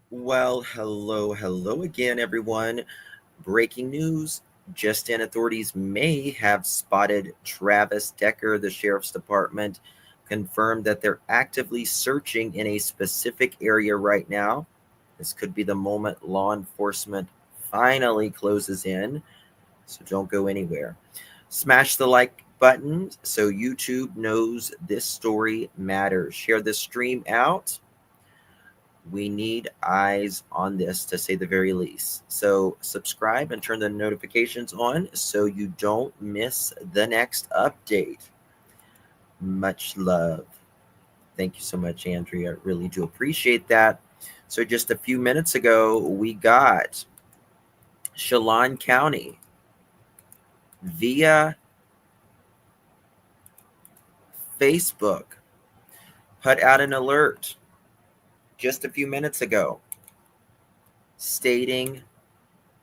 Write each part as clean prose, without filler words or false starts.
Well, hello again, everyone. Breaking news. Just in, authorities may have spotted Travis Decker. The sheriff's department confirmed that they're actively searching in a specific area right now. This could be the moment law enforcement finally closes in, so don't go anywhere. Smash the like button so YouTube knows this story matters. Share this stream out. We need eyes on this, to say the very least. So subscribe and turn the notifications on so you don't miss the next update. Much love. Thank you so much, Andrea. I really do appreciate that. So just a few minutes ago, we got Chelan County via Facebook put out an alert just a few minutes ago stating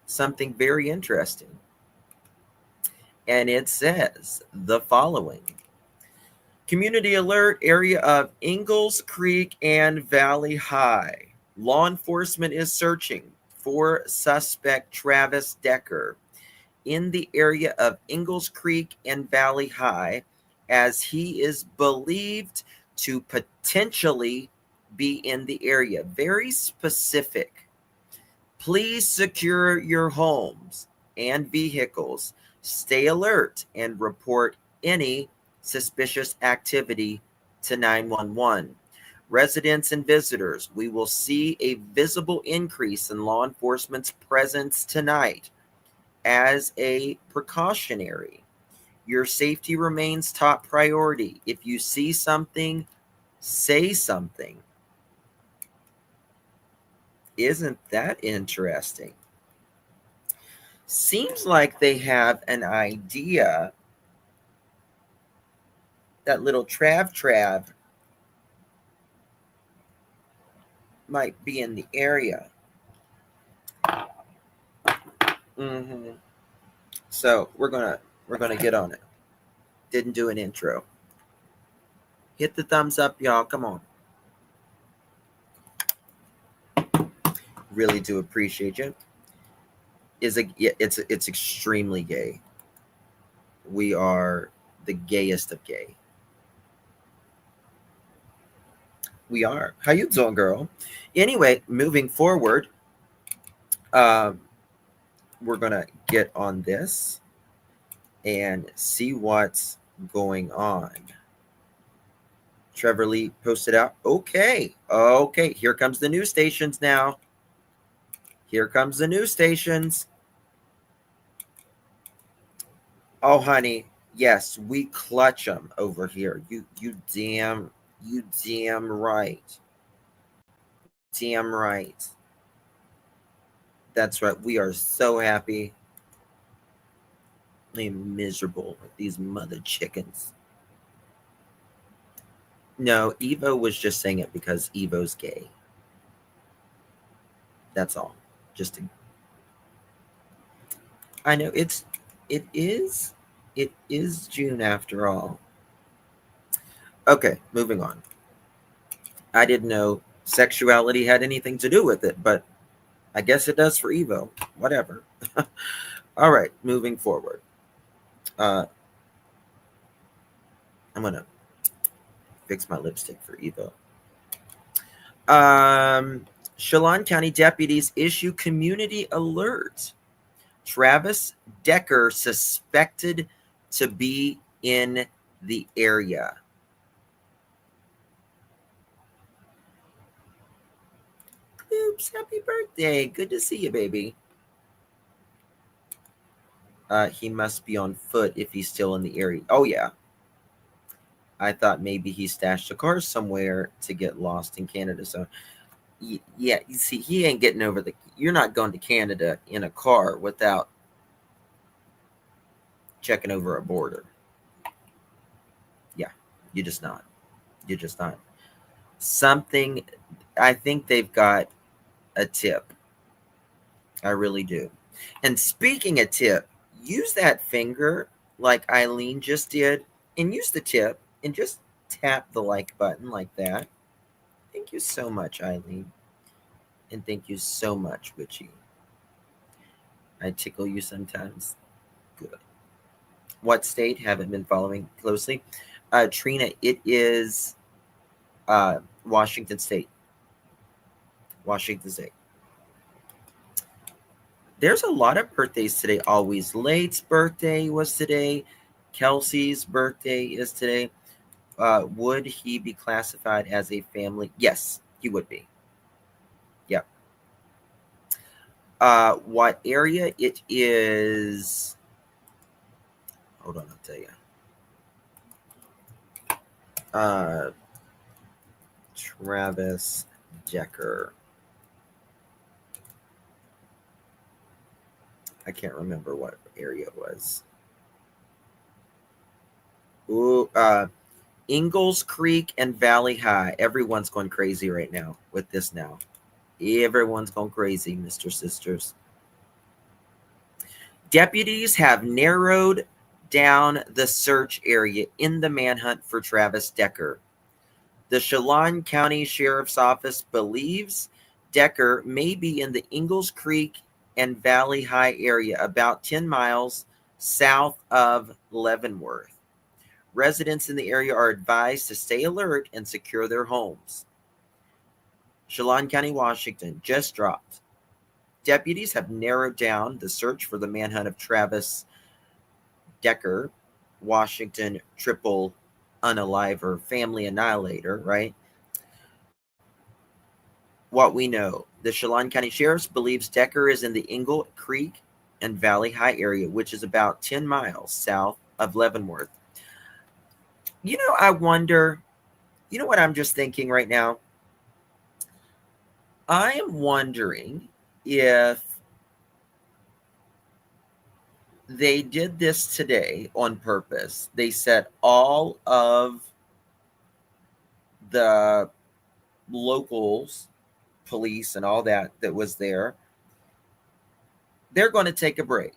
something very interesting. And it says the following: community alert, area of Ingalls Creek and Valley High. Law enforcement is searching for suspect Travis Decker in the area of Ingalls Creek and Valley High, as he is believed to potentially be in the area. Very specific. Please secure your homes and vehicles. Stay alert and report any suspicious activity to 911. Residents and visitors, we will see a visible increase in law enforcement's presence tonight. As a precautionary, your safety remains top priority. If you see something, say something. Isn't that interesting? Seems like they have an idea that little Trav might be in the area. So we're gonna get on it. Didn't do an intro. Hit the thumbs up, y'all. Come on. Really do appreciate you. It's extremely gay. We are the gayest of gay. We are. How you doing, girl? Anyway, moving forward, we're gonna get on this and see what's going on. Trevor Lee posted out. Okay. Here comes the news stations now. Here comes the news stations. Oh, honey, yes, we clutch them over here. You damn right. Damn right. That's right. We are so happy. I'm miserable with these mother chickens. No, Evo was just saying it because Evo's gay. That's all. I know it is June after all. Okay, moving on. I didn't know sexuality had anything to do with it, but I guess it does for Evo. Whatever. All right, moving forward. I'm gonna fix my lipstick for Evo. Chelan County deputies issue community alert. Travis Decker suspected to be in the area. Oops, happy birthday. Good to see you, baby. He must be on foot if he's still in the area. Oh, yeah. I thought maybe he stashed a car somewhere to get lost in Canada. So, yeah, you see, he ain't getting over you're not going to Canada in a car without checking over a border. Yeah, you're just not. Something, I think they've got a tip. I really do. And speaking of tip, use that finger like Eileen just did and use the tip and just tap the like button like that. Thank you so much, Eileen. And thank you so much, Witchy. I tickle you sometimes. Good. What state? Haven't been following closely. Trina, it is Washington State. Washington State. There's a lot of birthdays today. Always Late's birthday was today. Kelsey's birthday is today. Would he be classified as a family? Yes, he would be. Yep. What area? It is. Hold on, I'll tell you. Travis Decker. I can't remember what area it was. Ooh, Ingalls Creek and Valley High. Everyone's going crazy right now with this now. Everyone's going crazy, Mr. Sisters. Deputies have narrowed down the search area in the manhunt for Travis Decker. The Chelan County Sheriff's Office believes Decker may be in the Ingalls Creek and Valley High area, about 10 miles south of Leavenworth. Residents in the area are advised to stay alert and secure their homes. Chelan County, Washington, just dropped. Deputies have narrowed down the search for the manhunt of Travis Decker, Washington triple unaliver, family annihilator, right? What we know, the Chelan County Sheriff's believes Decker is in the Ingle Creek and Valley High area, which is about 10 miles south of Leavenworth. You know, I wonder, you know what I'm just thinking right now? I am wondering if they did this today on purpose. They set all of the locals, police, and all that was there. They're going to take a break,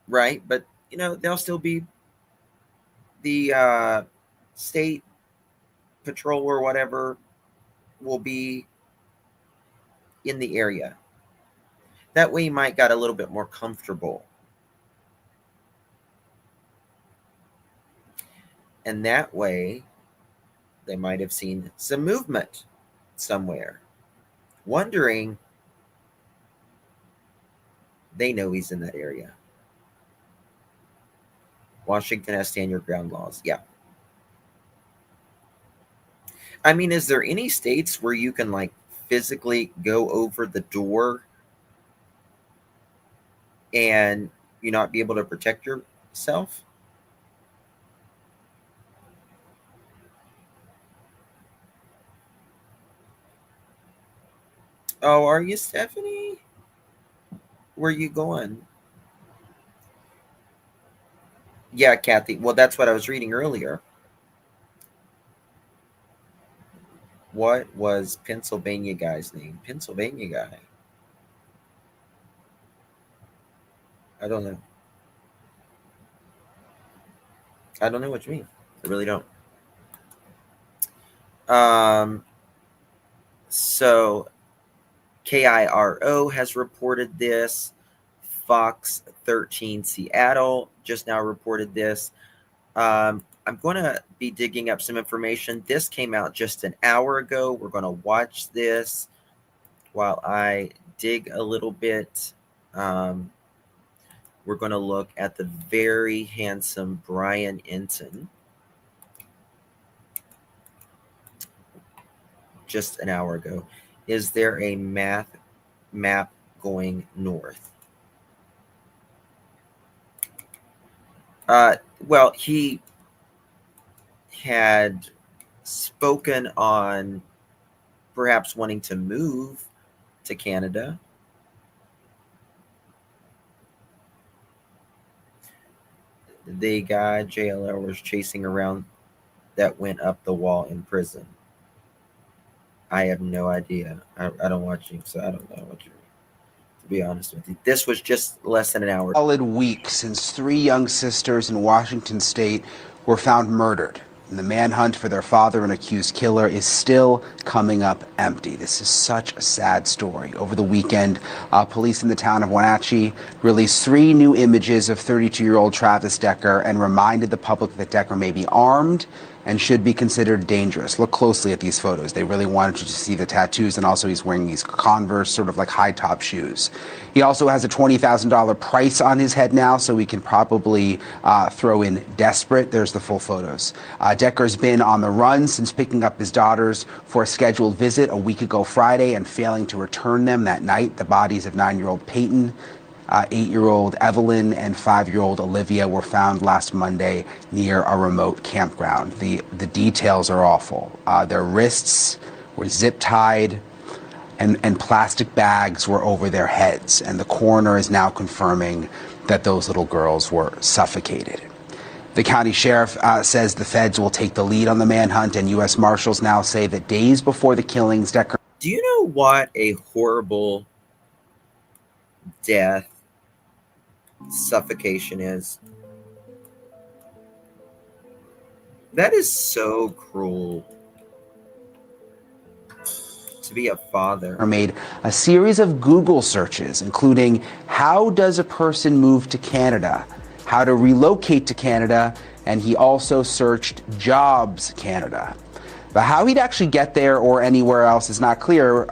right? But, you know, they'll still be the state patrol or whatever will be in the area. That way you might got a little bit more comfortable. And that way they might have seen some movement somewhere. Wondering, they know he's in that area. Washington has stand your ground laws. Yeah. I mean, is there any states where you can like physically go over the door and you not be able to protect yourself? Oh, are you, Stephanie? Where are you going? Yeah, Kathy. Well, that's what I was reading earlier. What was Pennsylvania guy's name? Pennsylvania guy. I don't know. I don't know what you mean. I really don't. So KIRO has reported this. Fox 13 Seattle just now reported this. I'm going to be digging up some information. This came out just an hour ago. We're going to watch this while I dig a little bit. We're going to look at the very handsome Brian Enton. Just an hour ago. Is there a map going north? Well, he had spoken on perhaps wanting to move to Canada. The guy JLR was chasing around that went up the wall in prison. I have no idea. I don't watch him, so I don't know what you're. To be honest with you, this was just less than an hour. Solid week since 3 young sisters in Washington state were found murdered. And the manhunt for their father and accused killer is still coming up empty. This is such a sad story. Over the weekend, police in the town of Wenatchee released 3 new images of 32-year-old Travis Decker and reminded the public that Decker may be armed and should be considered dangerous. Look closely at these photos. They really wanted you to see the tattoos, and also he's wearing these Converse, sort of like high-top shoes. He also has a $20,000 price on his head now, so we can probably throw in desperate. There's the full photos. Decker's been on the run since picking up his daughters for a scheduled visit a week ago Friday and failing to return them that night. The bodies of 9-year-old Peyton, 8-year-old Evelyn, and 5-year-old Olivia were found last Monday near a remote campground. The details are awful. Their wrists were zip-tied, and plastic bags were over their heads. And the coroner is now confirming that those little girls were suffocated. The county sheriff says the feds will take the lead on the manhunt, and U.S. Marshals now say that days before the killings, Decker... Do you know what a horrible death suffocation is? That is so cruel. To be a father. Made a series of Google searches, including how does a person move to Canada, how to relocate to Canada, and he also searched jobs Canada. But how he'd actually get there or anywhere else is not clear,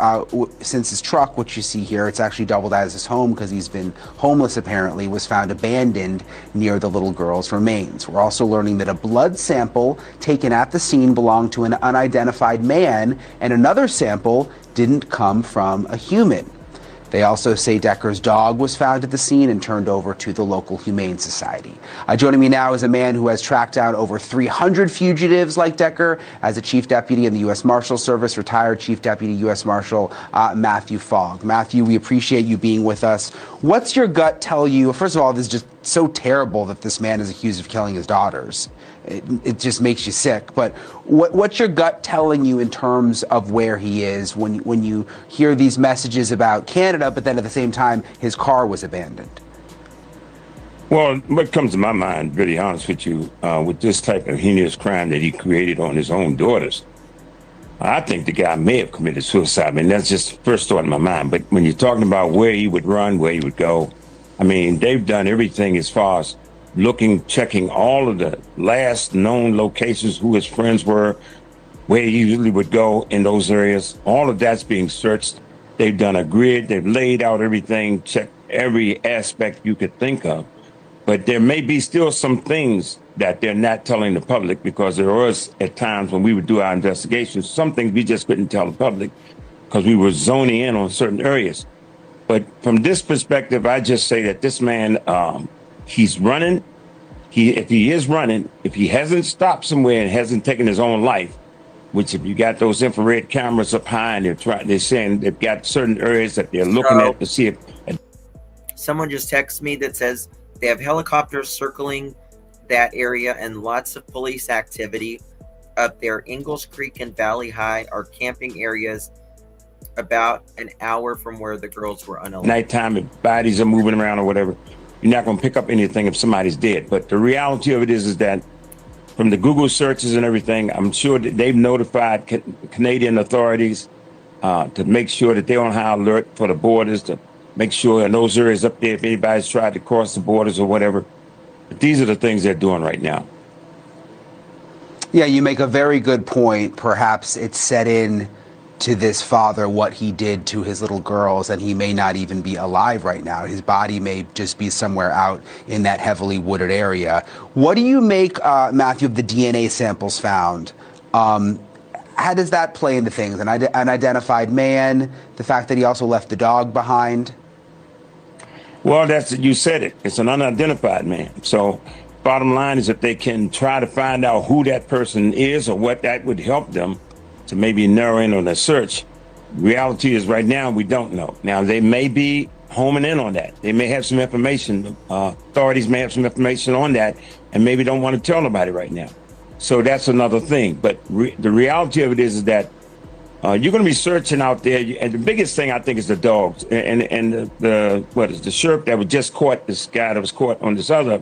since his truck, which you see here, it's actually doubled as his home because he's been homeless apparently, was found abandoned near the little girl's remains. We're also learning that a blood sample taken at the scene belonged to an unidentified man, and another sample didn't come from a human. They also say Decker's dog was found at the scene and turned over to the local Humane Society. Joining me now is a man who has tracked down over 300 fugitives like Decker as a chief deputy in the U.S. Marshal Service, retired Chief Deputy U.S. Marshal Matthew Fogg. Matthew, we appreciate you being with us. What's your gut tell you? First of all, this is just so terrible that this man is accused of killing his daughters. It just makes you sick. But what's your gut telling you in terms of where he is when you hear these messages about Canada, but then at the same time, his car was abandoned? Well, what comes to my mind, really honest with you, with this type of heinous crime that he created on his own daughters, I think the guy may have committed suicide. I mean, that's just the first thought in my mind. But when you're talking about where he would run, where he would go, I mean, they've done everything as far as looking, checking all of the last known locations, who his friends were, where he usually would go in those areas. All of that's being searched. They've done a grid. They've laid out everything, checked every aspect you could think of. But there may be still some things that they're not telling the public, because there was at times when we would do our investigations, some things we just couldn't tell the public because we were zoning in on certain areas. But from this perspective, I just say that this man, he's running. If he is running, if he hasn't stopped somewhere and hasn't taken his own life, which if you got those infrared cameras up high and they're saying they've got certain areas that they're looking at to see if... Someone just texted me that says they have helicopters circling that area and lots of police activity up there. Ingalls Creek and Valley High are camping areas about an hour from where the girls were unalived. Nighttime, if bodies are moving around or whatever, you're not going to pick up anything if somebody's dead. But the reality of it is that from the Google searches and everything, I'm sure that they've notified Canadian authorities to make sure that they're on high alert for the borders, to make sure in those areas up there, if anybody's tried to cross the borders or whatever. But these are the things they're doing right now. Yeah, you make a very good point. Perhaps it's set in to this father what he did to his little girls, and he may not even be alive right now. His body may just be somewhere out in that heavily wooded area. What do you make, Matthew, of the DNA samples found? How does that play into things? An unidentified man, the fact that he also left the dog behind? Well, you said it. It's an unidentified man. So bottom line is, if they can try to find out who that person is or what, that would help them to maybe narrow in on their search. Reality is right now, we don't know. Now, they may be homing in on that. They may have some information. Authorities may have some information on that and maybe don't want to tell nobody right now. So that's another thing. But the reality of it is that you're going to be searching out there. And the biggest thing, I think, is the dogs. And the sheriff that was just caught, this guy that was caught on this other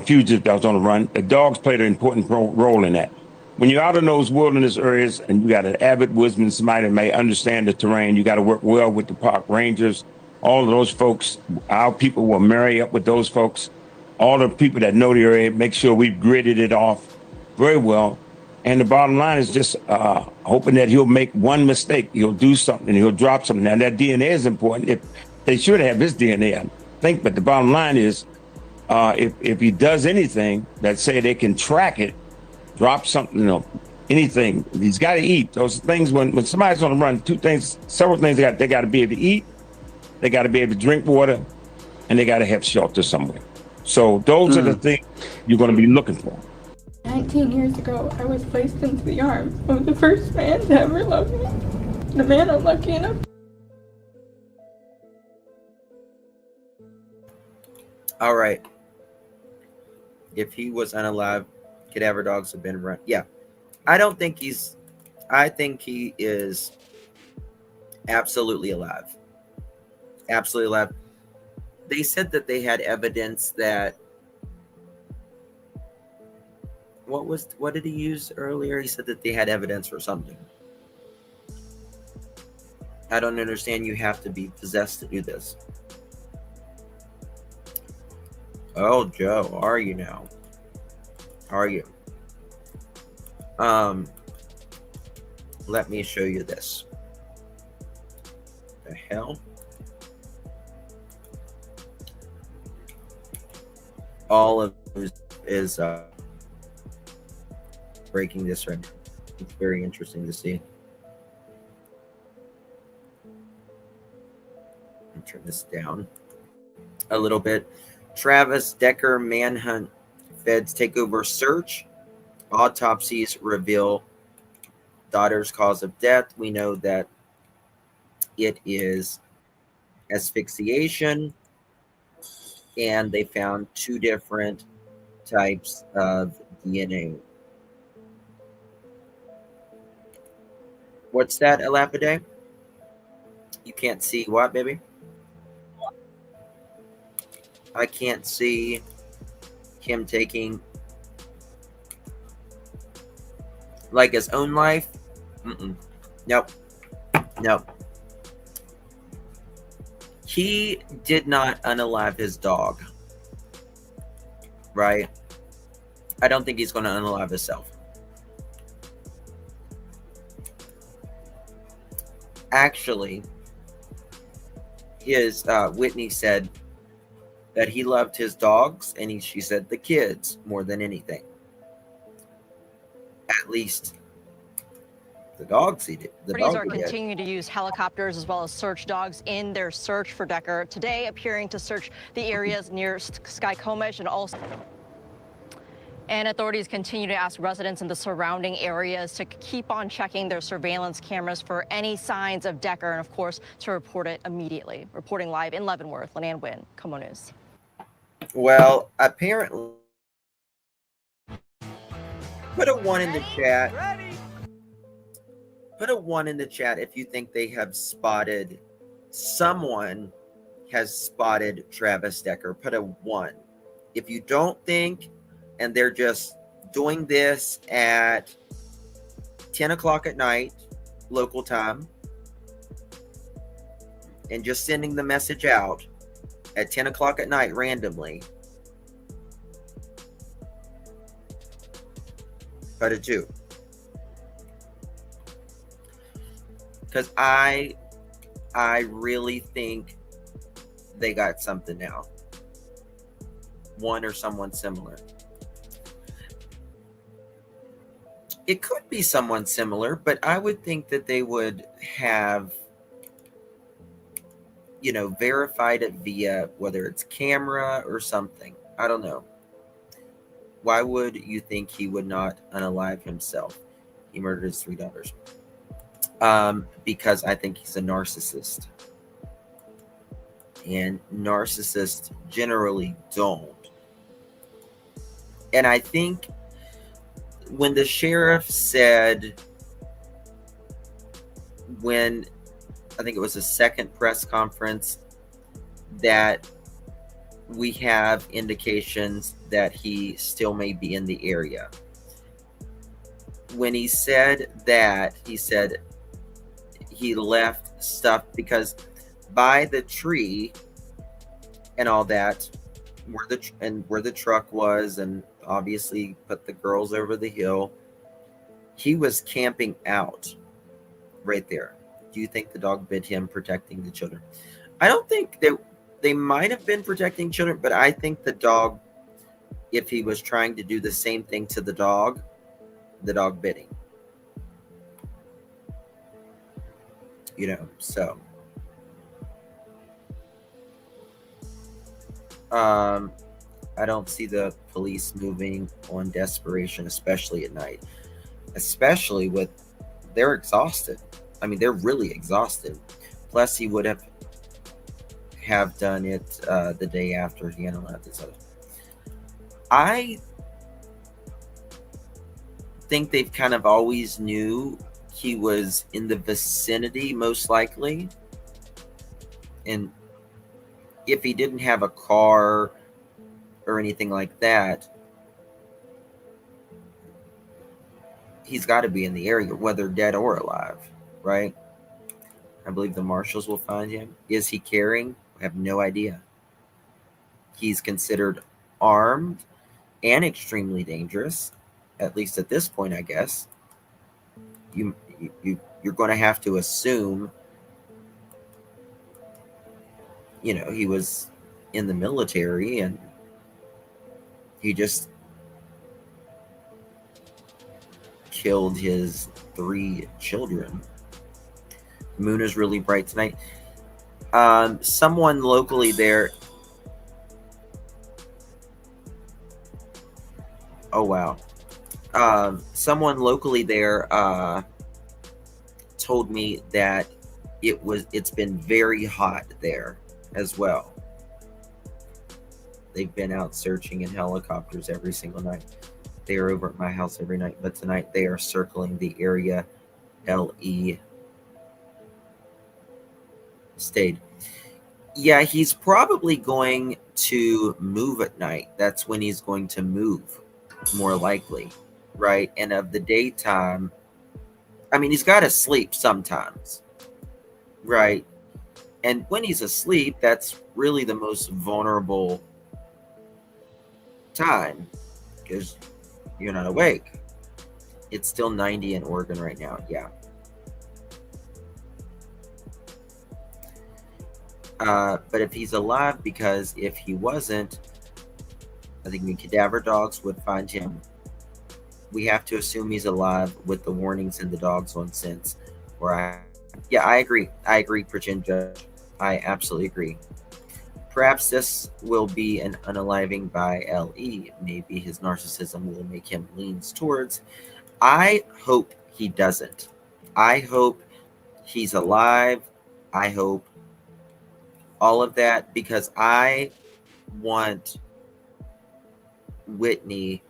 fugitive that was on the run, the dogs played an important role in that. when you're out in those wilderness areas and you got an avid woodsman, somebody that may understand the terrain, you got to work well with the park rangers. All of those folks, our people will marry up with those folks. All the people that know the area, make sure we've gridded it off very well. And the bottom line is just hoping that he'll make one mistake. He'll do something. He'll drop something. Now, that DNA is important. If they should have his DNA, I think. But the bottom line is, if he does anything that say they can track it, drop something, anything. He's got to eat. Those things, when somebody's on the run, several things they got to be able to eat. They got to be able to drink water, and they got to have shelter somewhere. So those are the things you're going to be looking for. 19 years ago, I was placed into the arms of the first man to ever love me. The man I'm lucky enough. All right. If he was unalive, cadaver dogs have been run. Yeah. I think he is absolutely alive. Absolutely alive. They said that they had evidence that what did he use earlier? He said that they had evidence for something. I don't understand. You have to be possessed to do this. Oh, Joe, are you now? Are you? Let me show you this. The hell? All of this is breaking this right now. It's very interesting to see. Let me turn this down a little bit. Travis Decker manhunt. Feds take over search. Autopsies reveal daughter's cause of death. We know that it is asphyxiation, and they found 2 different types of DNA. What's that, Elapide? You can't see what, baby? I can't see him taking like his own life. Nope. He did not unalive his dog, right? I don't think he's going to unalive himself. Actually, Whitney said that he loved his dogs, and she said the kids more than anything. At least the dogs he did. Authorities are continuing to use helicopters as well as search dogs in their search for Decker, today appearing to search the areas near Skycomish and also. And authorities continue to ask residents in the surrounding areas to keep on checking their surveillance cameras for any signs of Decker, and of course to report it immediately. Reporting live in Leavenworth, Leanne Wynn, KOMO News. Well, apparently, put a 1 in the chat. Put a 1 in the chat if you think they have spotted, someone has spotted Travis Decker. Put a 1. If you don't think, and they're just doing this at 10 o'clock at night, local time, and just sending the message out at 10 o'clock at night randomly, put a 2. Because I really think they got something now. One or someone similar. It could be someone similar, but I would think that they would have, verified it via whether it's camera or something. I don't know. Why would you think he would not unalive himself? He murdered his 3 daughters. Because I think he's a narcissist. And narcissists generally don't. And I think when the sheriff said, when I think it was a second press conference, that we have indications that he still may be in the area. when he said that, he said he left stuff because by the tree and all that, where the truck was, and obviously put the girls over the hill, he was camping out right there. Do you think the dog bit him protecting the children? I don't think they might have been protecting children, but I think the dog, if he was trying to do the same thing to the dog bit him. You know, so I don't see the police moving on desperation, especially at night. Especially with, they're exhausted. I mean, they're really exhausted. Plus, he would have done it the day after he unalived his other. I think they've kind of always knew he was in the vicinity, most likely. And if he didn't have a car or anything like that, he's got to be in the area, whether dead or alive, right? I believe the marshals will find him. Is he carrying? I have no idea. He's considered armed and extremely dangerous, at least at this point, I guess. You're going to have to assume, you know, he was in the military and he just killed his 3 children. The moon is really bright tonight. Someone locally there. Oh wow. Someone locally there told me that it's been very hot there as well. They've been out searching in helicopters every single night. They are over at my house every night, but tonight they are circling the area LE stayed. Yeah, he's probably going to move at night. That's when he's going to move, more likely, right? And of the daytime, I mean, he's got to sleep sometimes, right? And when he's asleep, that's really the most vulnerable time because you're not awake. It's still 90 in Oregon right now. Yeah. But if he's alive, because if he wasn't, I think the cadaver dogs would find him. We have to assume he's alive with the warnings in the dogs on scents. Yeah, I agree. I agree, Pretend Judge. I absolutely agree. Perhaps this will be an unaliving by LE. Maybe his narcissism will make him lean towards. I hope he doesn't. I hope he's alive. I hope all of that, because I want Whitney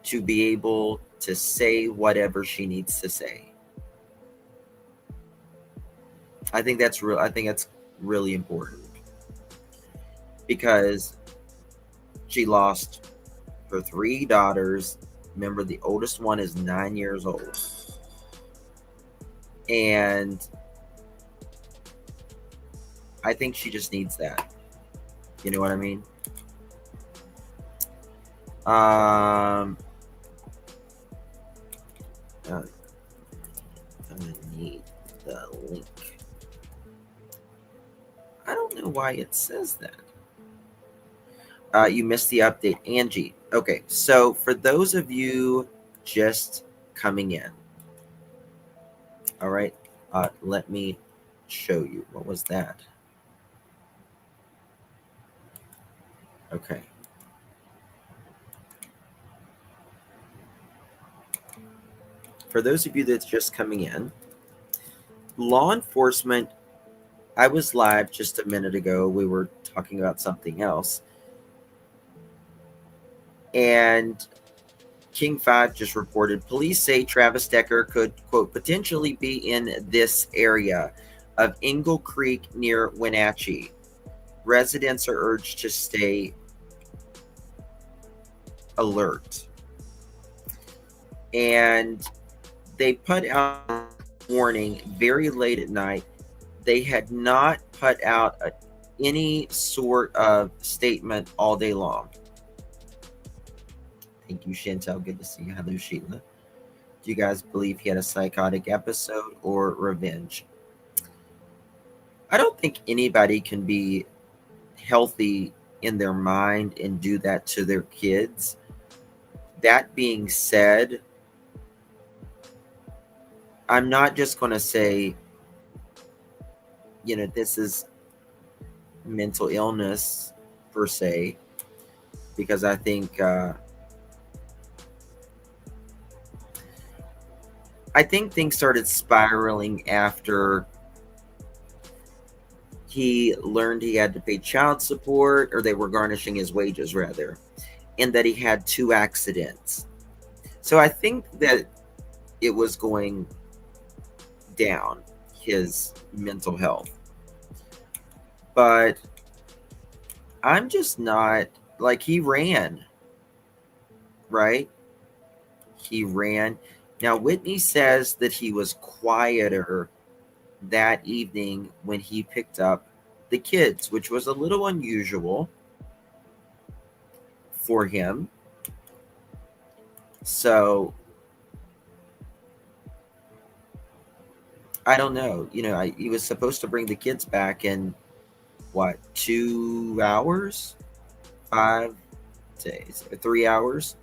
to be able to say whatever she needs to say. I think that's real. I think that's really important because she lost her 3 daughters. Remember, the oldest one is 9 years old. And I think she just needs that. You know what I mean? I need the link. I don't know why it says that. You missed the update, Angie. Okay, so for those of you just coming in, all right, let me show you. What was that? Okay. For those of you that's just coming in, law enforcement, I was live just a minute ago. We were talking about something else. And King 5 just reported, police say Travis Decker could, quote, potentially be in this area of Ingle Creek near Wenatchee. Residents are urged to stay alert. and they put out a warning very late at night. They had not put out any sort of statement all day long. Thank you, Chantel. Good to see you. Hello, Sheila. Do you guys believe he had a psychotic episode or revenge? I don't think anybody can be healthy in their mind and do that to their kids. That being said, I'm not just going to say, this is mental illness per se, because I think things started spiraling after he learned he had to pay child support, or they were garnishing his wages rather, and that he had 2 accidents. So I think that it was going down, his mental health. But I'm just not, like, he ran, right? He ran. Now, Whitney says that he was quieter that evening when he picked up the kids, which was a little unusual for him. So I don't know. He was supposed to bring the kids back in what, 2 hours, 5 days, 3 hours,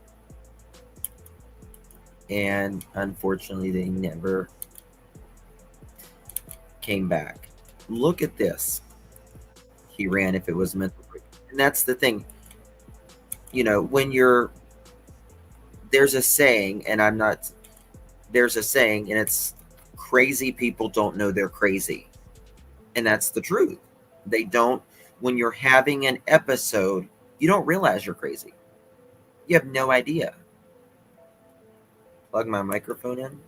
and unfortunately they never came back. Look at this. He ran if it was mental. And that's the thing. When there's a saying, and there's a saying, and it's, crazy people don't know they're crazy. And that's the truth. They don't. When you're having an episode, you don't realize you're crazy. You have no idea. Plug my microphone in.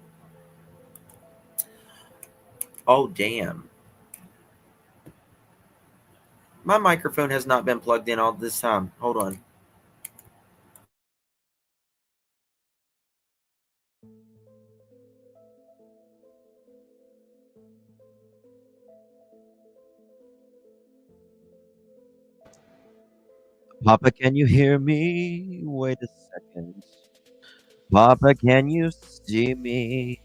Oh, damn. My microphone has not been plugged in all this time. Hold on. Papa, can you hear me? Wait a second. Papa, can you see me?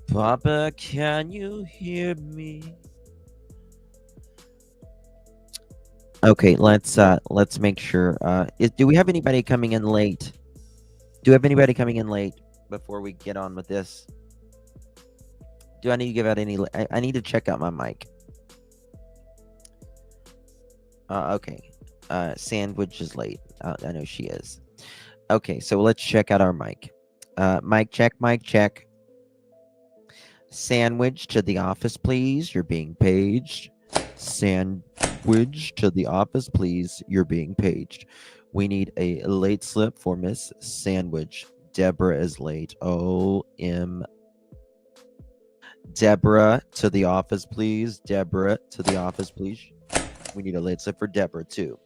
Papa, can you hear me? Okay, let's make sure. Do we have anybody coming in late? Do we have anybody coming in late before we get on with this? Do I need to give out any? I need to check out my mic. Okay. Sandwich is late. I know she is. Okay, so let's check out our mic. Mic check, mic check. Sandwich to the office, please. You're being paged. Sandwich to the office, please. You're being paged. We need a late slip for Miss Sandwich. Deborah is late. Deborah to the office, please. Deborah to the office, please. We need a late slip for Deborah, too.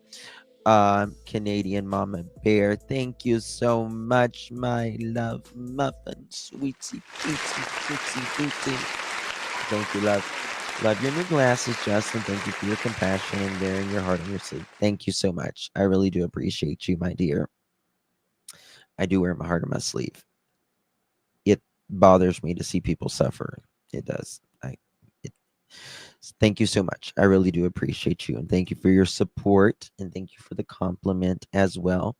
Canadian Mama Bear, thank you so much, my love muffin, sweetie, sweetie. Thank you, love. Love your new glasses, Justin. Thank you for your compassion and wearing your heart on your sleeve. Thank you so much. I really do appreciate you, my dear. I do wear my heart on my sleeve. It bothers me to see people suffer. It does. Thank you so much. I really do appreciate you. And thank you for your support. And thank you for the compliment as well.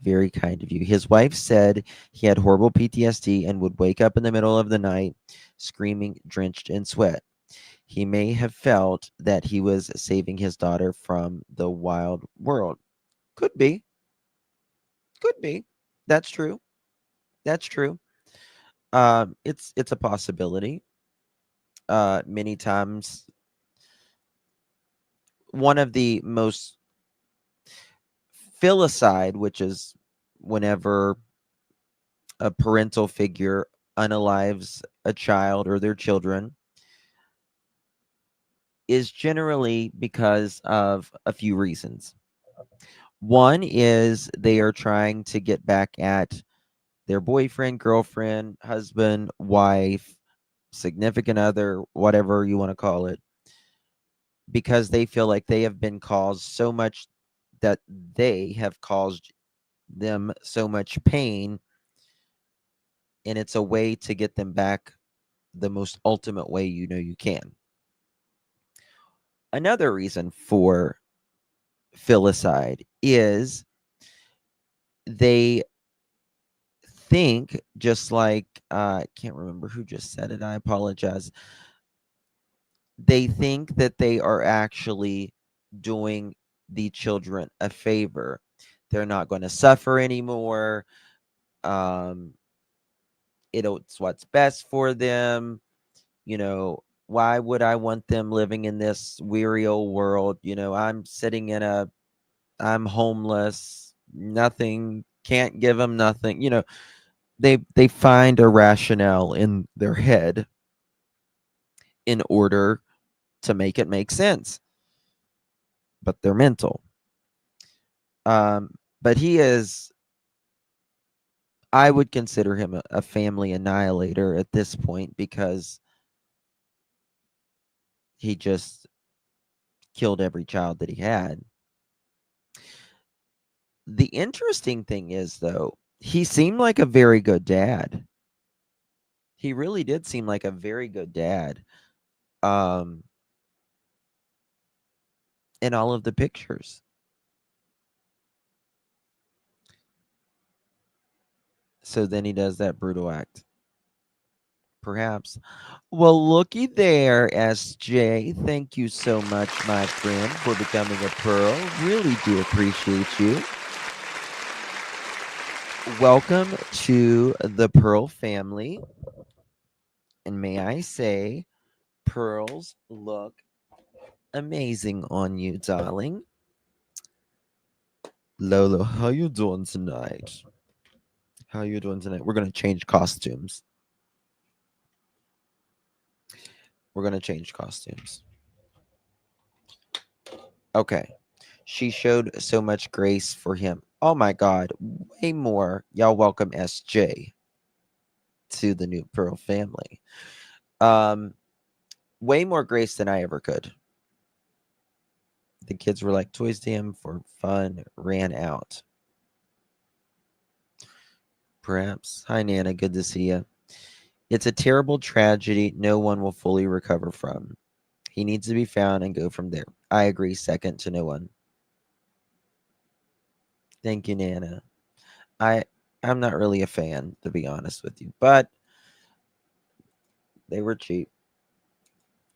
Very kind of you. His wife said he had horrible PTSD and would wake up in the middle of the night screaming, drenched in sweat. He may have felt that he was saving his daughter from the wild world. Could be. Could be. That's true. That's true. It's a possibility. Many times, one of the most filicide, which is whenever a parental figure unalives a child or their children, is generally because of a few reasons. One is they are trying to get back at their boyfriend, girlfriend, husband, wife, significant other, whatever you want to call it, because they feel like they have been caused so much, that they have caused them so much pain, and it's a way to get them back the most ultimate way you can. Another reason for filicide is they think, just like I can't remember who just said it, I apologize. They think that they are actually doing the children a favor. They're not going to suffer anymore. Um, it's what's best for them. Why would I want them living in this weary old world? I'm homeless, nothing, can't give them nothing. They find a rationale in their head in order to make it make sense, but they're mental. But I would consider him a family annihilator at this point, because he just killed every child that he had. The interesting thing is, though, he seemed like a very good dad. He really did seem like a very good dad. Um, in all of the pictures. So then he does that brutal act. Perhaps. Well, looky there, SJ. Thank you so much, my friend, for becoming a Pearl. Really do appreciate you. Welcome to the Pearl family. And may I say, pearls look amazing on you, darling. Lola, how you doing tonight? How you doing tonight? We're going to change costumes. We're going to change costumes. Okay. She showed so much grace for him. Oh my God. Way more. Y'all welcome SJ to the new Pearl family. Way more grace than I ever could. The kids were like toys to him for fun, ran out. Perhaps. Hi, Nana. Good to see you. It's a terrible tragedy no one will fully recover from. He needs to be found and go from there. I agree. Second to no one. Thank you, Nana. I'm not really a fan, to be honest with you, but they were cheap.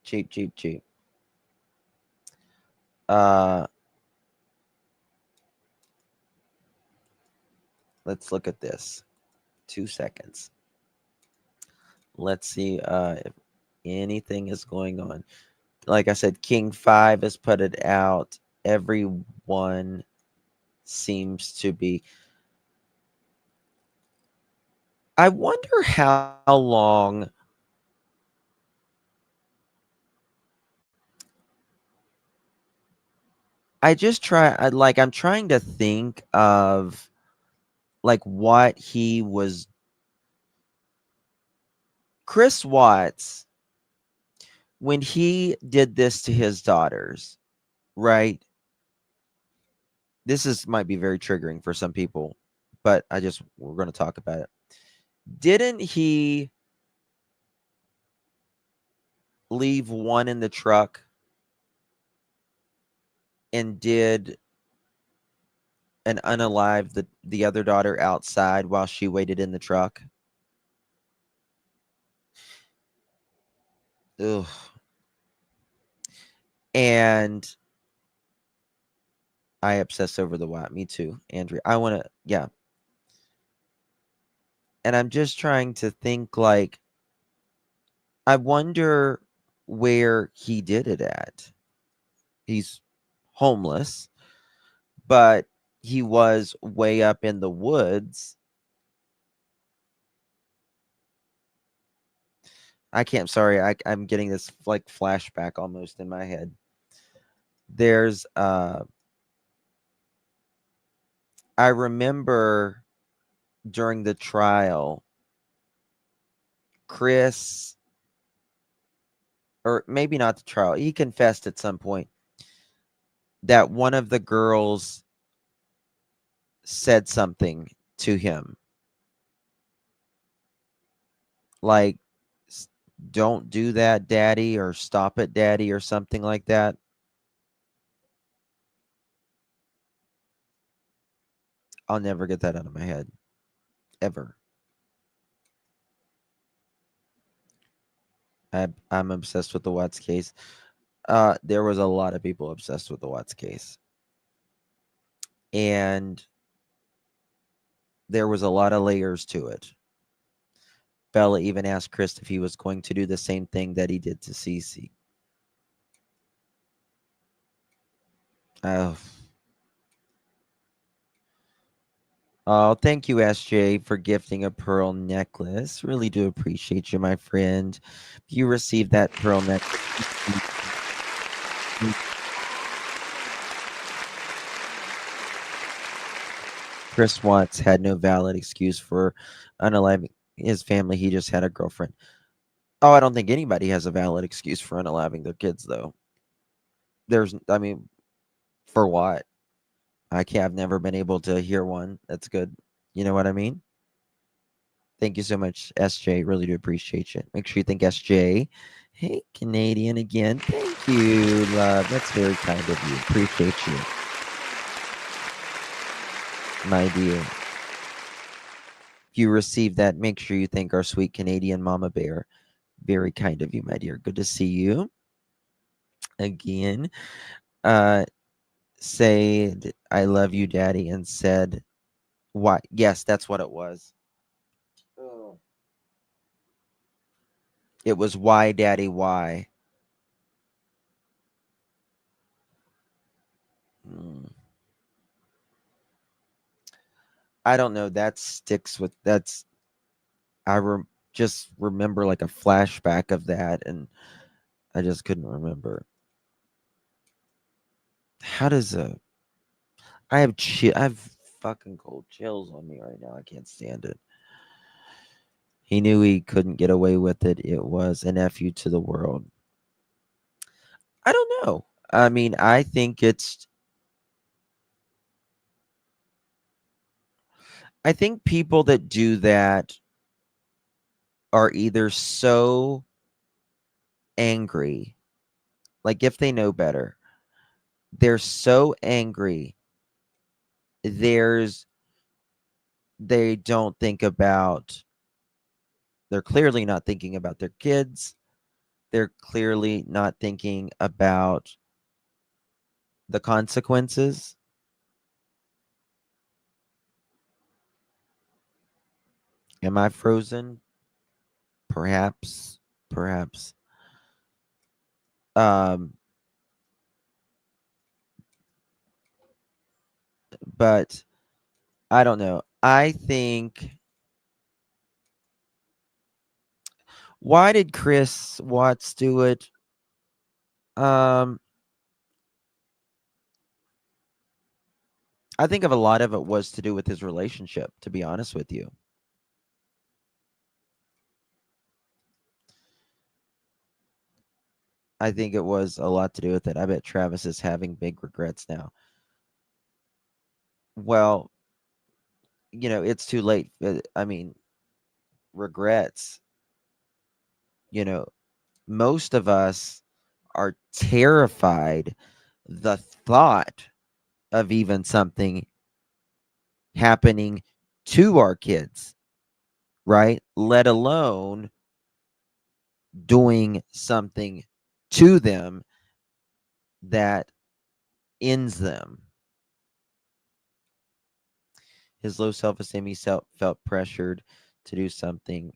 Cheap, cheap, cheap. Let's look at this. 2 seconds. Let's see if anything is going on. Like I said, King 5 has put it out. Everyone seems to be. I wonder how long I'm trying to think of like what he was. Chris Watts, when he did this to his daughters, right? Might be very triggering for some people, but we're going to talk about it. Didn't he leave one in the truck and did and unalive the other daughter outside while she waited in the truck? Ugh. And I obsess over the why. Me too, Andrea. I want to, yeah. And I'm just trying to think, like, I wonder where he did it at. He's homeless, but he was way up in the woods. I can't, sorry, I'm getting this like flashback almost in my head. There's I remember during the trial, Chris, or maybe not the trial, he confessed at some point that one of the girls said something to him like, don't do that, daddy, or stop it, daddy, or something like that. I'll never get that out of my head. Ever. I'm obsessed with the Watts case. There was a lot of people obsessed with the Watts case. And there was a lot of layers to it. Bella even asked Chris if he was going to do the same thing that he did to Cece. Oh, thank you, SJ, for gifting a pearl necklace. Really do appreciate you, my friend. You received that pearl necklace. Chris Watts had no valid excuse for unaliving his family. He just had a girlfriend. Oh, I don't think anybody has a valid excuse for unaliving their kids, though. I mean, for what? I've never been able to hear one. That's good. You know what I mean? Thank you so much, SJ. Really do appreciate you. Make sure you thank SJ. Hey, Canadian again. Thank you, love. That's very kind of you. Appreciate you, my dear. If you receive that, make sure you thank our sweet Canadian Mama Bear. Very kind of you, my dear. Good to see you again. Said, I love you, Daddy, and said, why? Yes, that's what it was. Oh. It was why, Daddy, why? I don't know. That sticks with that's. Just remember like a flashback of that, and I just couldn't remember. How does I have fucking cold chills on me right now. I can't stand it. He knew he couldn't get away with it. It was a nephew to the world. I don't know. I mean, I think people that do that are either so angry, like if they know better, they're so angry, they don't think about, they're clearly not thinking about their kids. They're clearly not thinking about the consequences. Am I frozen? Perhaps. Perhaps. But I don't know. I think, why did Chris Watts do it? I think of a lot of it was to do with his relationship, to be honest with you. I think it was a lot to do with it. I bet Travis is having big regrets now. Well, it's too late. I mean, regrets. Most of us are terrified the thought of even something happening to our kids, right? Let alone doing something to them that ends them. His low self-esteem, he felt pressured to do something,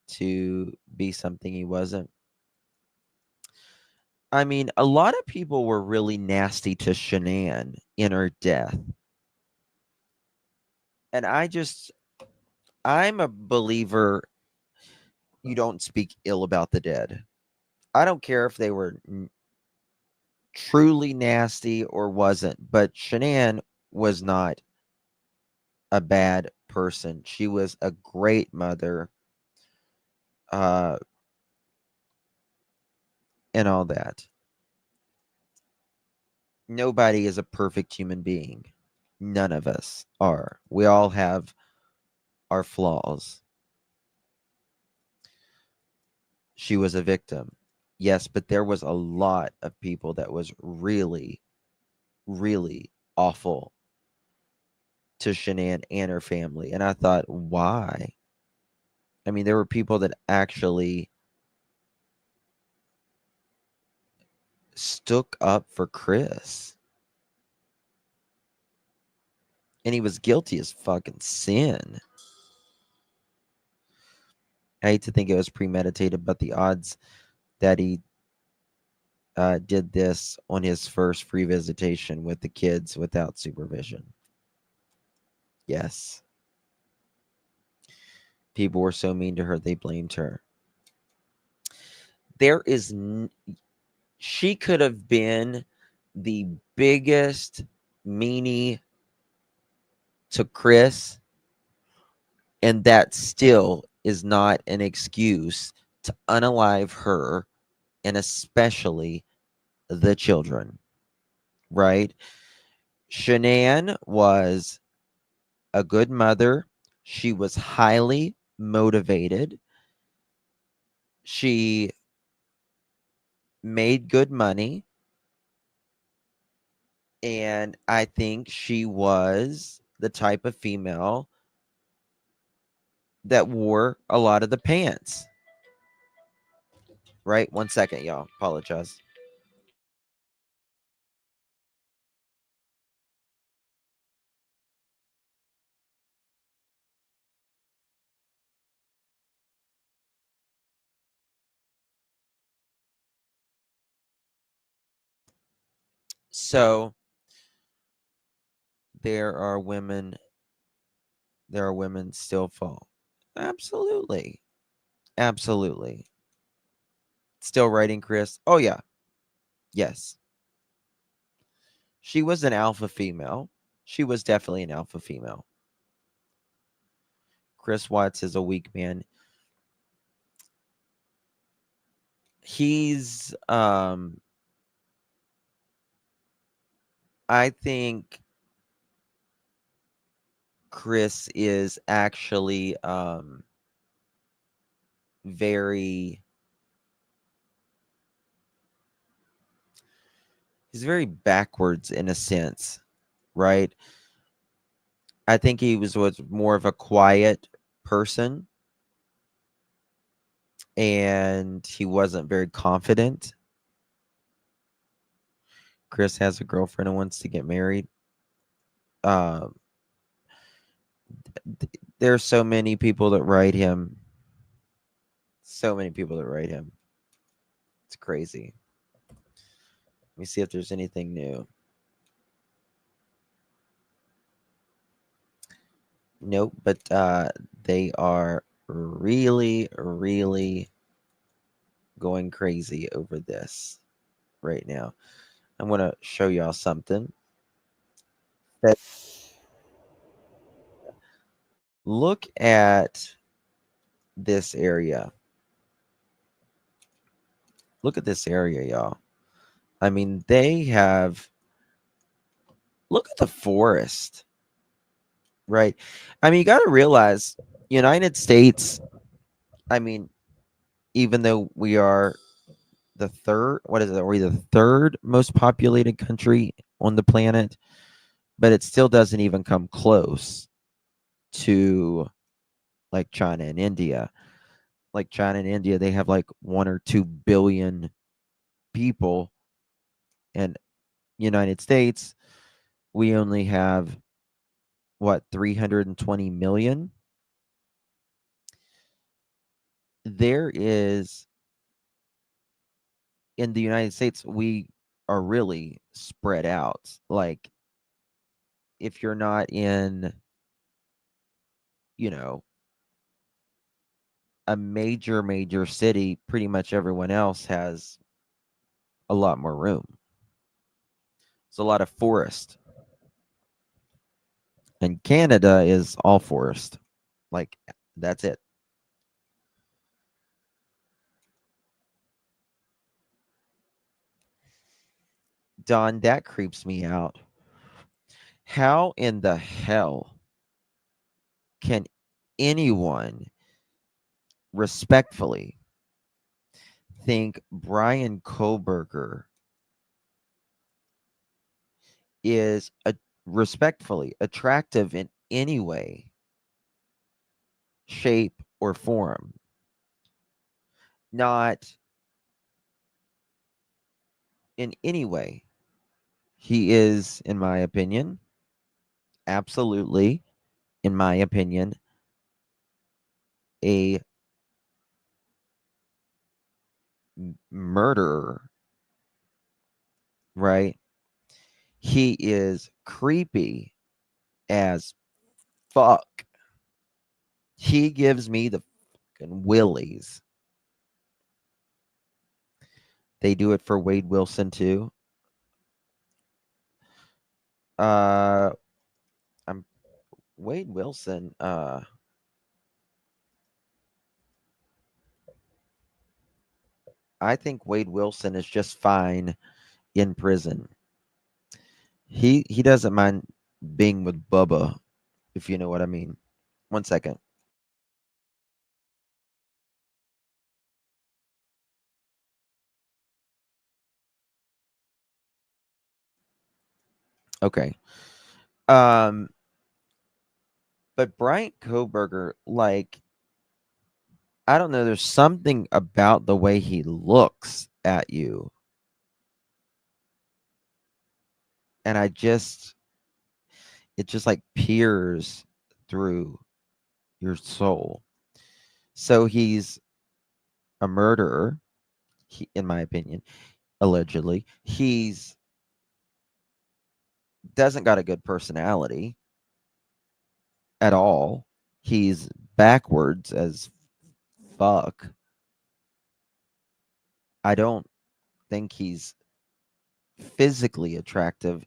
to be something he wasn't. I mean, a lot of people were really nasty to Shanann in her death. And I'm a believer you don't speak ill about the dead. I don't care if they were truly nasty or wasn't, but Shanann was not a bad person. person. She was a great mother, and all that. Nobody is a perfect human being. None of us are. We all have our flaws. She was a victim. Yes, but there was a lot of people that was really, really awful to Shanann and her family. And I thought, why? I mean, there were people that actually stuck up for Chris. And he was guilty as fucking sin. I hate to think it was premeditated, but the odds that he did this on his first free visitation with the kids without supervision. Yes. People were so mean to her, they blamed her. She could have been the biggest meanie to Chris, and that still is not an excuse to unalive her and especially the children, right? Shanann was a good mother. She was highly motivated. She made good money. And I think she was the type of female that wore a lot of the pants. Right? 1 second, y'all. Apologize. So there are women still fall. Absolutely. Absolutely. Still writing Chris. Oh yeah. Yes. She was an alpha female. She was definitely an alpha female. Chris Watts is a weak man. He's I think Chris is actually very he's very backwards in a sense, right? I think he was more of a quiet person and he wasn't very confident. Chris has a girlfriend and wants to get married. Um, there's so many people that write him. So many people that write him. It's crazy. Let me see if there's anything new. Nope, but they are really, really going crazy over this right now. I'm going to show y'all something. Look at this area. Look at this area, y'all. I mean, they have. Look at the forest, right? I mean, you got to realize, United States. I mean, even though we are the third, what is it? We're the third most populated country on the planet, but it still doesn't even come close to like China and India. Like China and India, they have like 1 or 2 billion people, and United States, we only have what 320 million. There is in the United States, we are really spread out. Like if you're not in, you know, a major city, pretty much everyone else has a lot more room. It's a lot of forest. And Canada is all forest. Like, that's it. Don, that creeps me out. How in the hell can anyone respectfully think Brian Koberger is respectfully attractive in any way, shape, or form? Not in any way. He is, in my opinion, absolutely, in my opinion, a murderer, right? He is creepy as fuck. He gives me the fucking willies. They do it for Wade Wilson too. I'm Wade Wilson. I think Wade Wilson is just fine in prison. He doesn't mind being with Bubba, if you know what I mean. 1 second. Okay. But Bryant Koberger, like, I don't know, there's something about the way he looks at you. And it just like peers through your soul. So he's a murderer, in my opinion, allegedly. He's doesn't got a good personality at all. He's backwards as fuck. I don't think he's physically attractive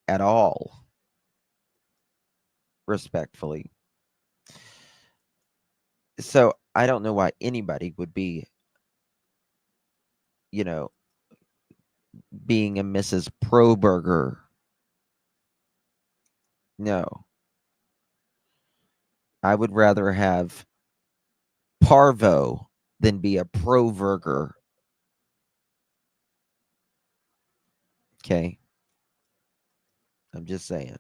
at all, respectfully. So I don't know why anybody would be, you know, being a Mrs. Proberger. No. I would rather have Parvo than be a Proverger. Okay. I'm just saying.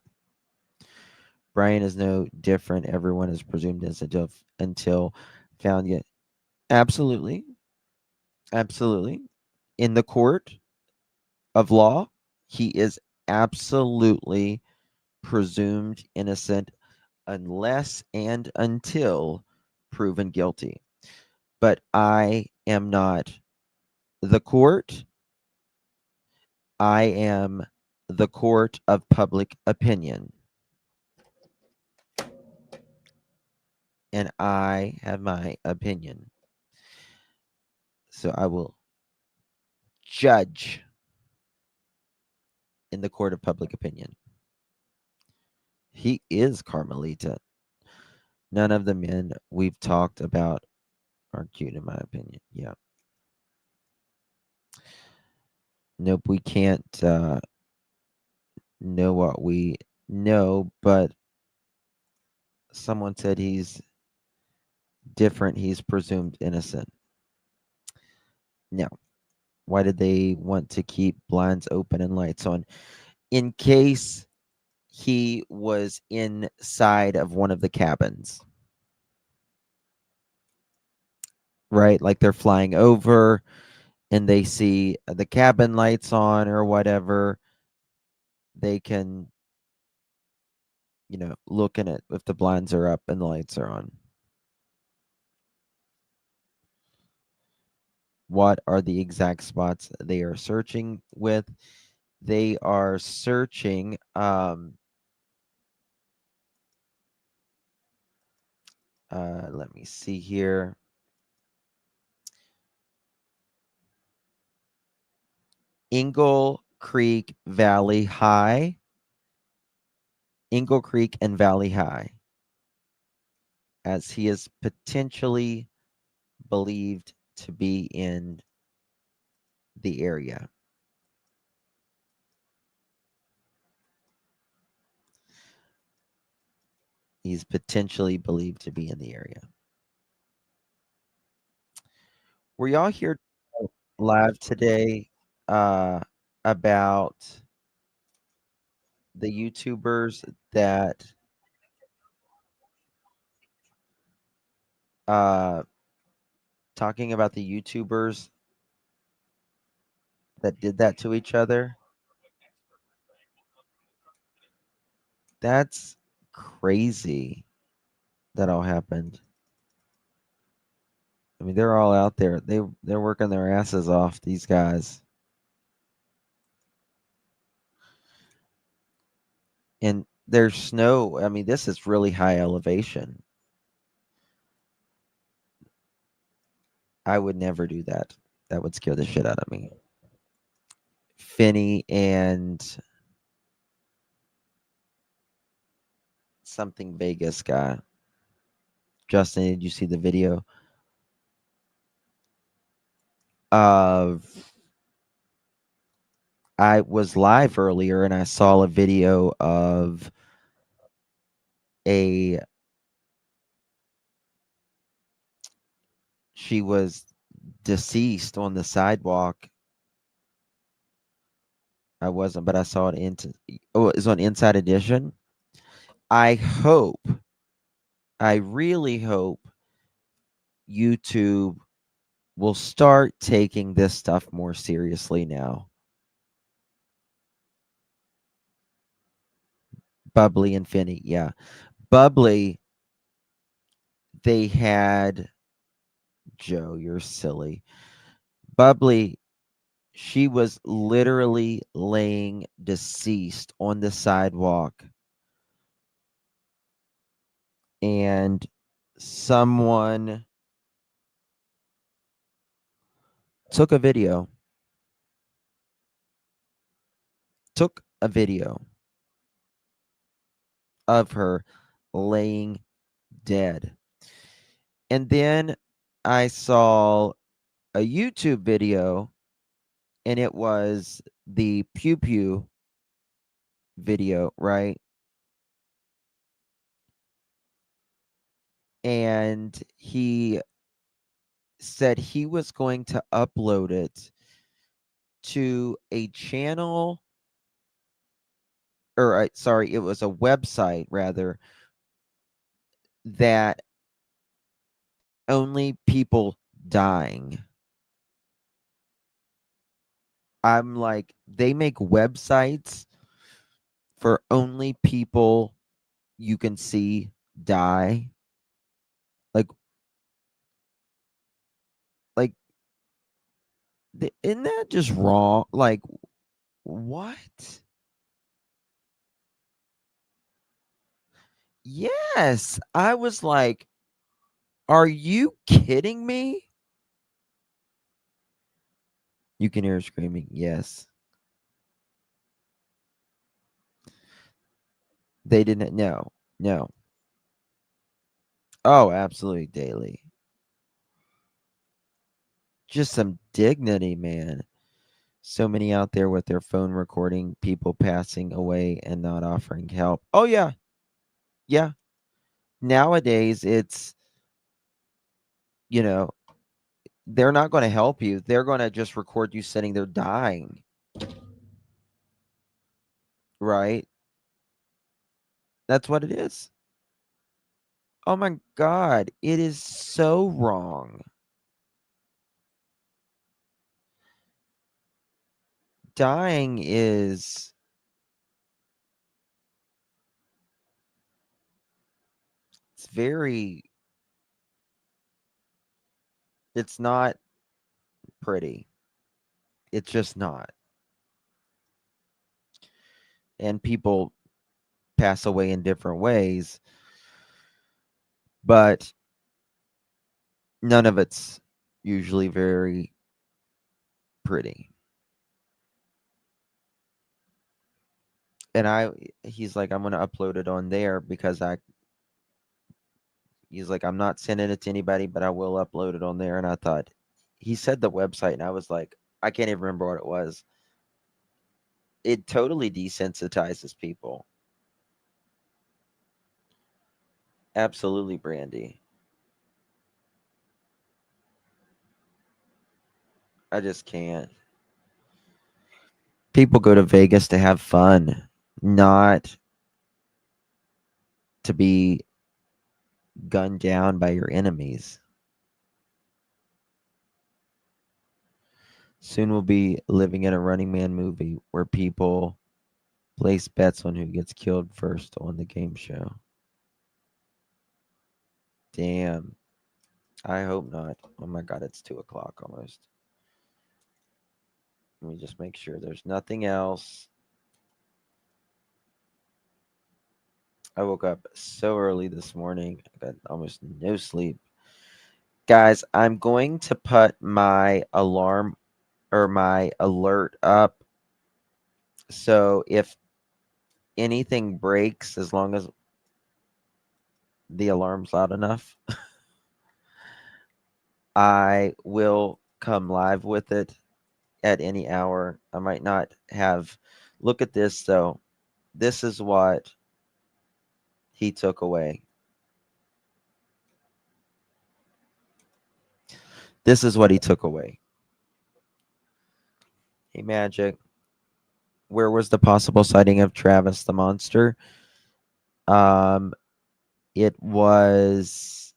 Brian is no different. Everyone is presumed innocent until found yet. Absolutely. Absolutely. In the court of law, he is absolutely presumed innocent unless and until proven guilty. But I am not the court. I am the court of public opinion. And I have my opinion. So I will judge in the court of public opinion. He is Carmelita. None of the men we've talked about are cute, in my opinion. Yeah. Nope, we can't know what we know, but someone said he's different. He's presumed innocent. Now, why did they want to keep blinds open and lights on? In case he was inside of one of the cabins. Right? Like they're flying over and they see the cabin lights on or whatever. They can, look in it if the blinds are up and the lights are on. What are the exact spots they are searching with? They are searching let me see here. Ingle Creek Valley High, Eagle Creek and Valley High, as he is potentially believed to be in the area. He's potentially believed to be in the area. Were y'all here live today about the YouTubers that talking about the YouTubers that did that to each other? That's crazy that all happened. I mean, they're all out there. They're working their asses off, these guys. And there's snow. I mean, this is really high elevation. I would never do that. That would scare the shit out of me. Finney and something Vegas guy. Justin, did you see the video of I was live earlier and I saw a video of she was deceased on the sidewalk. I wasn't, but I saw it it was on Inside Edition. I really hope YouTube will start taking this stuff more seriously now. Bubbly and Finney, yeah. Bubbly, they had Joe, you're silly. Bubbly, she was literally laying deceased on the sidewalk. And someone took a video. Of her laying dead. And then I saw a YouTube video, and it was the Pew Pew video, right? And he said he was going to upload it to a channel, or sorry, it was a website rather, that only people dying. I'm like, they make websites for only people you can see die. Like, isn't that just wrong? Like, what? Yes, I was like, are you kidding me? You can hear her screaming. Yes. They didn't. No, no. Oh, absolutely daily. Just some dignity, man. So many out there with their phone recording people passing away and not offering help. Oh, yeah. Yeah. Nowadays, it's, you know, they're not going to help you. They're going to just record you sitting there dying. Right? That's what it is. Oh my God. It is so wrong. Dying is it's not pretty. It's just not. And people pass away in different ways, but none of it's usually very pretty. And he's like, I'm gonna upload it on there because he's like, I'm not sending it to anybody, but I will upload it on there. And I thought, he said the website, and I was like, I can't even remember what it was. It totally desensitizes people. Absolutely, Brandy. I just can't. People go to Vegas to have fun, not to be gunned down by your enemies. Soon we'll be living in a Running Man movie where people place bets on who gets killed first on the game show. Damn. I hope not. Oh my God, it's 2:00 almost. Let me just make sure there's nothing else. I woke up so early this morning. I got almost no sleep. Guys, I'm going to put my alarm or my alert up. So if anything breaks, as long as the alarm's loud enough, I will come live with it at any hour. I might not have. Look at this, though. This is what he took away. This is what he took away. Hey, Magic. Where was the possible sighting of Travis the monster? It was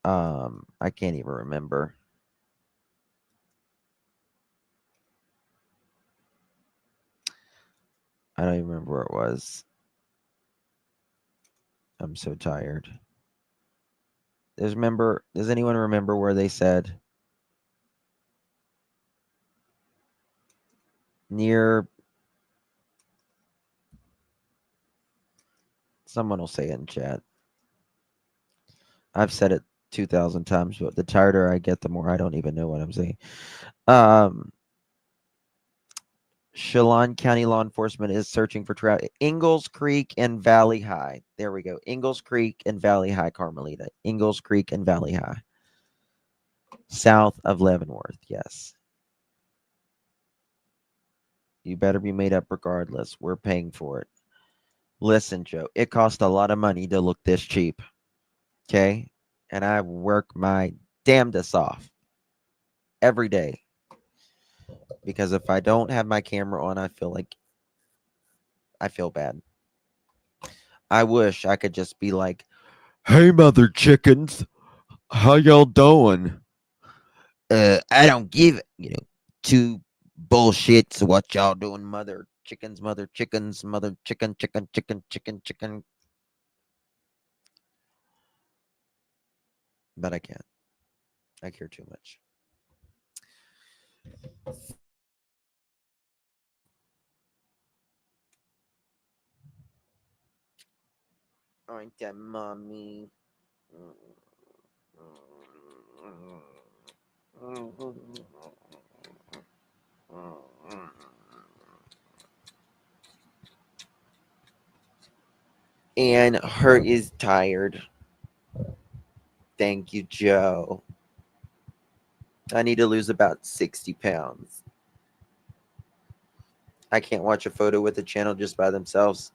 I can't even remember. I don't even remember where it was. I'm so tired. Does anyone remember where they said near? Someone will say it in chat. I've said it 2,000 times, but the tireder I get, the more I don't even know what I'm saying. Chelan County law enforcement is searching for Ingalls Creek and Valley High. There we go. Ingalls Creek and Valley High, Carmelita. Ingalls Creek and Valley High. South of Leavenworth, yes. You better be made up regardless. We're paying for it. Listen, Joe, it costs a lot of money to look this cheap. Okay? And I work my damnedest off every day. Because if I don't have my camera on, I feel bad. I wish I could just be like, hey, mother chickens, how y'all doing? I don't give, two bullshits what y'all doing, mother chickens, mother chicken, chicken, chicken, chicken, chicken. But I can't. I care too much. Aren't that mommy? And her is tired. Thank you, Joe. I need to lose about 60 pounds. I can't watch a photo with a channel just by themselves.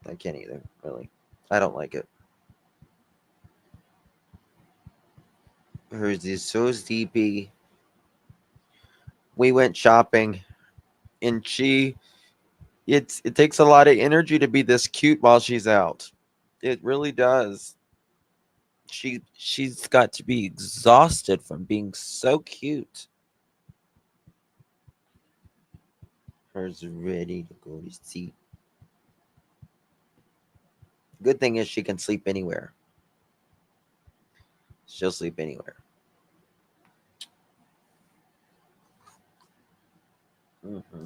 I can't either, really. I don't like it. Hers is so sleepy. We went shopping, and it takes a lot of energy to be this cute while she's out. It really does. She's got to be exhausted from being so cute. Hers ready to go to sleep. Good thing is she can sleep anywhere. She'll sleep anywhere. Mm-hmm.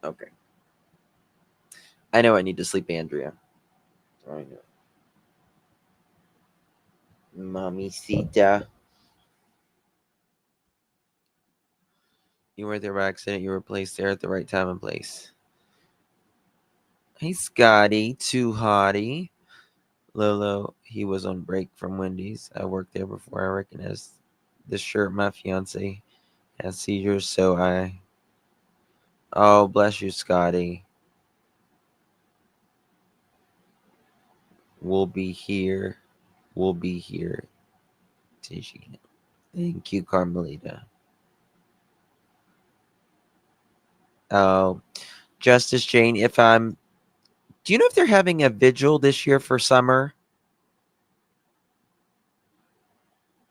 Okay. I know I need to sleep, Andrea. I know. Mamacita. You weren't there by accident. You were placed there at the right time and place. Hey, Scotty. Too hottie. Lolo, he was on break from Wendy's. I worked there before I recognized the shirt my fiance has seizures, so I. Oh, bless you, Scotty. We'll be here. We'll be here. Thank you, Carmelita. Oh, Justice Jane, if I'm. Do you know if they're having a vigil this year for summer?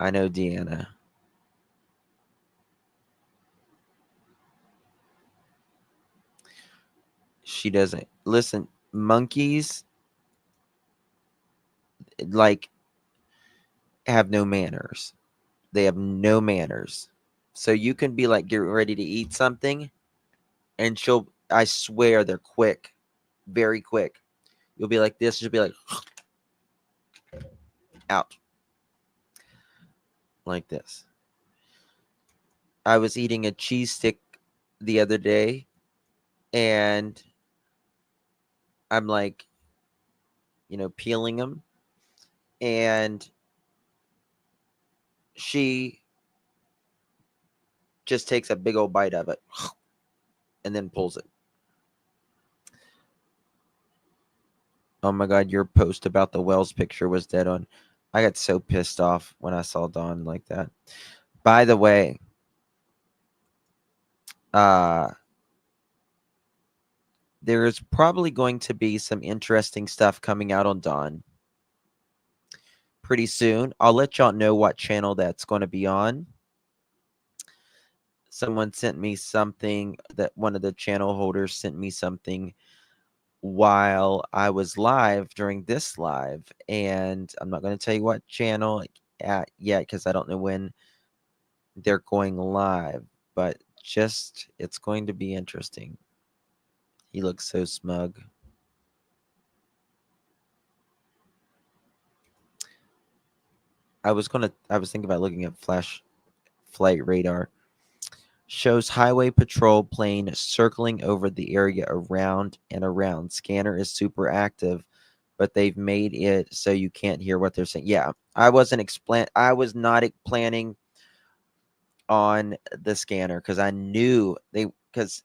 I know Deanna. She doesn't. Listen, monkeys, like, have no manners. They have no manners. So you can be like, get ready to eat something, and I swear they're quick, very quick. You'll be like this, she'll be like, out. Like this. I was eating a cheese stick the other day, and I'm like, peeling them, and she just takes a big old bite of it and then pulls it. Oh my God, your post about the Wells picture was dead on. I got so pissed off when I saw Dawn like that. By the way, there is probably going to be some interesting stuff coming out on Dawn pretty soon. I'll let y'all know what channel that's going to be on. Someone sent me something, that one of the channel holders sent me something while I was live during this live, and I'm not going to tell you what channel yet because I don't know when they're going live, but just it's going to be interesting. He looks so smug. I was thinking about looking at flash flight radar. Shows highway patrol plane circling over the area around and around. Scanner is super active, but they've made it so you can't hear what they're saying. Yeah, I was not planning on the scanner because I knew because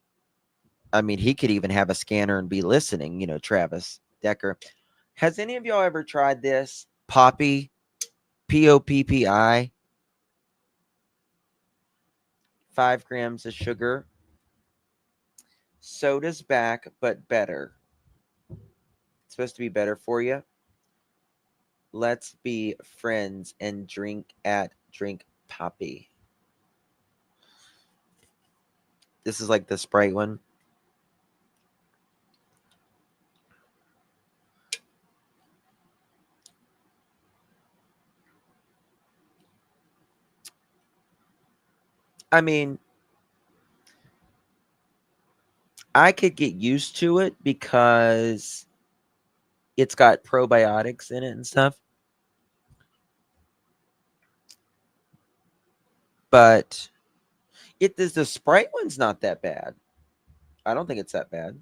I mean, he could even have a scanner and be listening, Travis Decker. Has any of y'all ever tried this? Poppy, POPPI, 5 grams of sugar. Soda's back, but better. It's supposed to be better for you. Let's be friends and drink Poppy. This is like the Sprite one. I mean, I could get used to it because it's got probiotics in it and stuff. But the Sprite one's not that bad. I don't think it's that bad.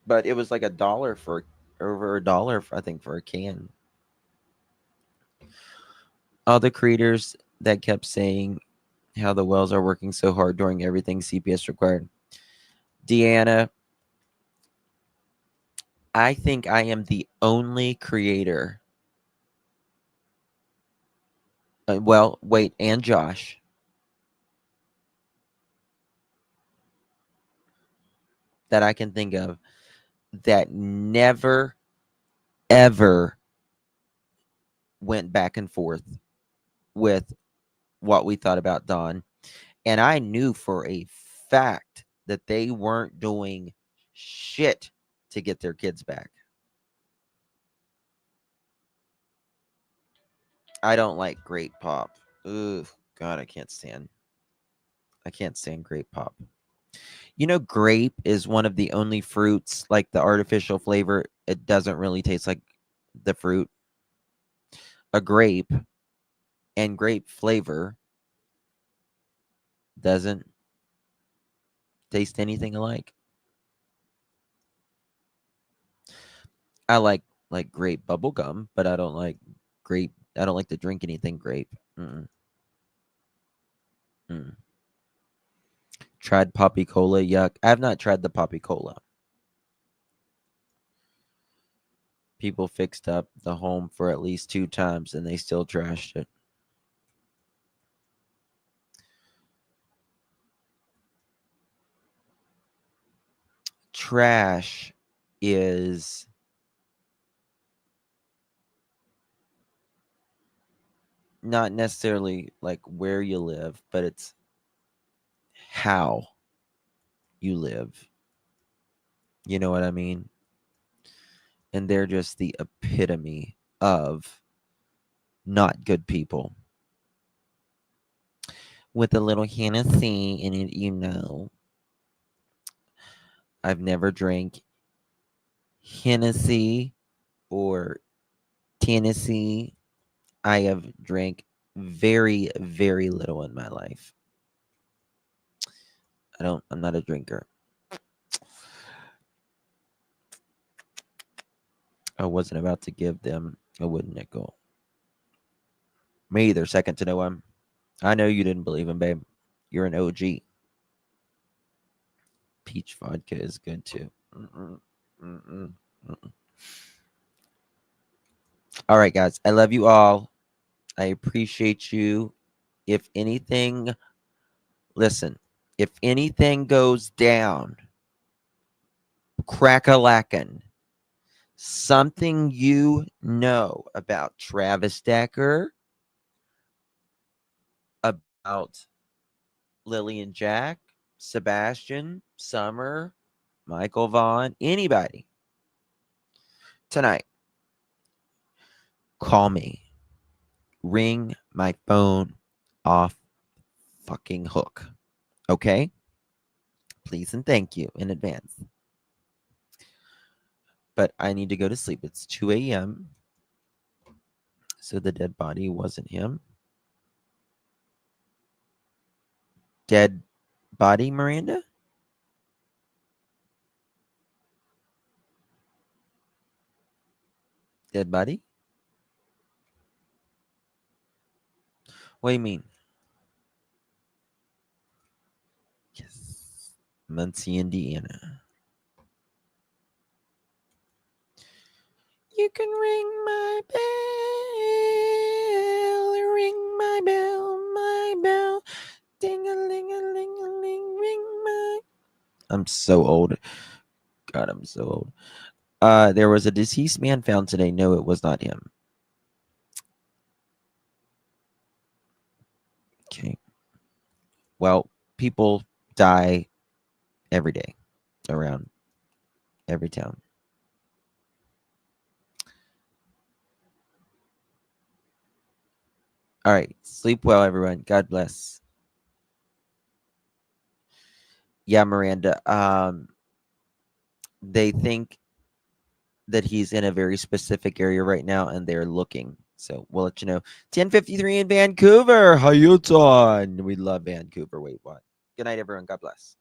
But it was like over $1, I think, for a can. All the creators that kept saying how the Wells are working so hard doing everything CPS required. Deanna, I think I am the only creator. And Josh. That I can think of that never, ever went back and forth with what we thought about Dawn. And I knew for a fact that they weren't doing shit to get their kids back. I don't like grape pop. Ugh, God, I can't stand grape pop. Grape is one of the only fruits, like the artificial flavor, it doesn't really taste like the fruit, a grape, and grape flavor doesn't taste anything alike. I like grape bubble gum, but I don't like grape. I don't like to drink anything grape. Mm-mm. Mm. Tried poppy cola, yuck. I have not tried the poppy cola. People fixed up the home for at least 2 times and they still trashed it. Trash is not necessarily like where you live, but it's how you live. You know what I mean? And they're just the epitome of not good people. With a little Hennessy in it, you know. I've never drank Hennessy or Tennessee. I have drank very, very little in my life. I'm not a drinker. I wasn't about to give them a wooden nickel. Me either. Second to no one. I know you didn't believe him, babe. You're an OG. Peach vodka is good too. Mm-mm, mm-mm, mm-mm. All right, guys. I love you all. I appreciate you. If anything, listen, if anything goes down, crack-a-lackin', something you know about Travis Decker, about Lily and Jack, Sebastian, Summer, Michael Vaughn, anybody, tonight, call me. Ring my phone off fucking hook. Okay? Please and thank you in advance. But I need to go to sleep. It's 2 a.m. So the dead body wasn't him. Dead body, Miranda? Dead body? What do you mean? Yes. Muncie, Indiana. You can ring my bell, ding-a-ling-a-ling-a-ling, ring my. I'm so old. God, I'm so old. There was a deceased man found today. No, it was not him. Okay. Well, people die every day around every town. All right. Sleep well, everyone. God bless. Yeah, Miranda. They think that he's in a very specific area right now and they're looking. So we'll let you know. 10:53 in Vancouver. How you doing? We love Vancouver. Wait, what? Good night, everyone. God bless.